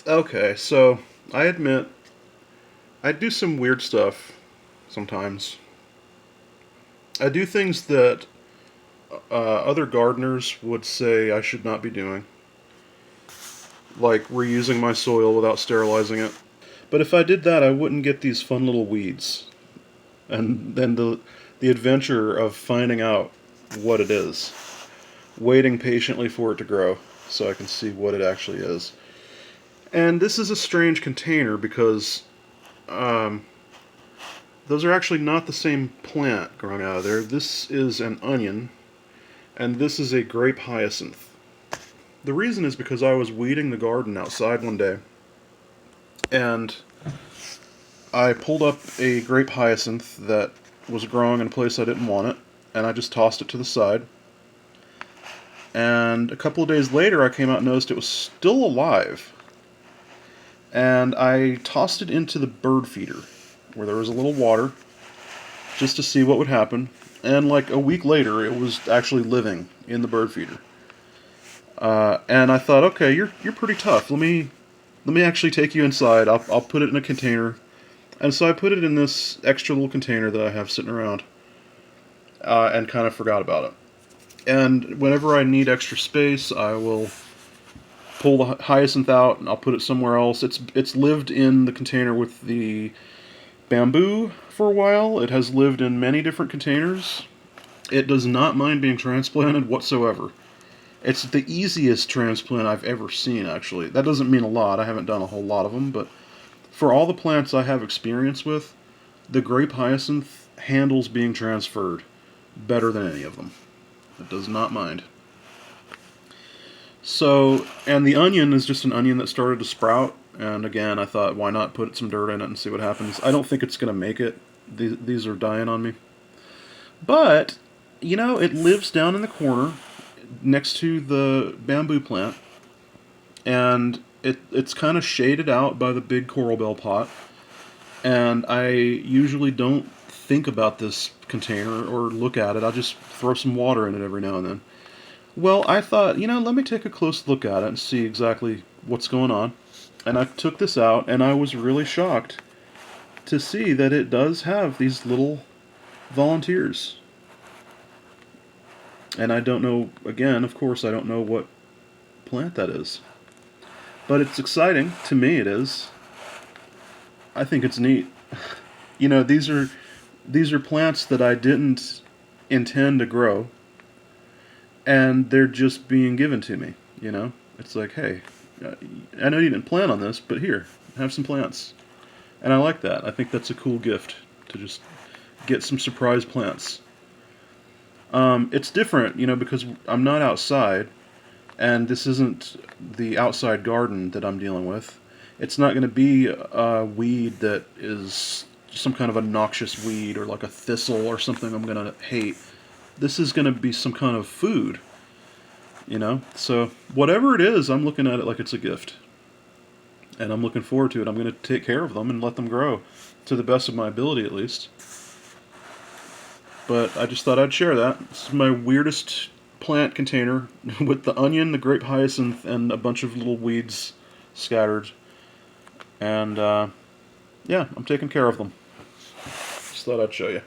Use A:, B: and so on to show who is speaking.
A: Okay, so I admit I do some weird stuff sometimes. I do things that other gardeners would say I should not be doing, like reusing my soil without sterilizing it. But if I did that, I wouldn't get these fun little weeds, and then the adventure of finding out what it is, waiting patiently for it to grow so I can see what it actually is. And this is a strange container because um, those are actually not the same plant growing out of there. This is an onion, and this is a grape hyacinth. The reason is because I was weeding the garden outside one day, and I pulled up a grape hyacinth that was growing in a place I didn't want it, and I just tossed it to the side. And a couple of days later, I came out and noticed it was still alive. And I tossed it into the bird feeder, where there was a little water, just to see what would happen. And like a week later, it was actually living in the bird feeder. And I thought, okay, you're pretty tough. Let me actually take you inside. I'll put it in a container. And so I put it in this extra little container that I have sitting around, and kind of forgot about it. And whenever I need extra space, I will pull the hyacinth out and I'll put it somewhere else. It's lived in the container with the bamboo for a while. It has lived in many different containers. It does not mind being transplanted whatsoever. It's the easiest transplant I've ever seen, actually. That doesn't mean a lot. I haven't done a whole lot of them, but for all the plants I have experience with, the grape hyacinth handles being transferred better than any of them. It does not mind. So, and the onion is just an onion that started to sprout. And again, I thought, why not put some dirt in it and see what happens? I don't think it's going to make it. These are dying on me. But, it lives down in the corner next to the bamboo plant. And it's kind of shaded out by the big coral bell pot. And I usually don't think about this container or look at it. I'll just throw some water in it every now and then. Well, I thought, let me take a close look at it and see exactly what's going on. And I took this out, and I was really shocked to see that it does have these little volunteers. And I don't know, again, of course, I don't know what plant that is. But it's exciting. To me, it is. I think it's neat. These are plants that I didn't intend to grow, and they're just being given to me. It's like, hey, I know you didn't plan on this, but here, have some plants. And I like that. I think that's a cool gift to just get some surprise plants. It's different, because I'm not outside, and this isn't the outside garden that I'm dealing with. It's not going to be a weed that is some kind of a noxious weed or like a thistle or something I'm going to hate. This is going to be some kind of food, So whatever it is, I'm looking at it like it's a gift. And I'm looking forward to it. I'm going to take care of them and let them grow to the best of my ability, at least. But I just thought I'd share that. This is my weirdest plant container with the onion, the grape hyacinth, and a bunch of little weeds scattered. And yeah, I'm taking care of them. Just thought I'd show you.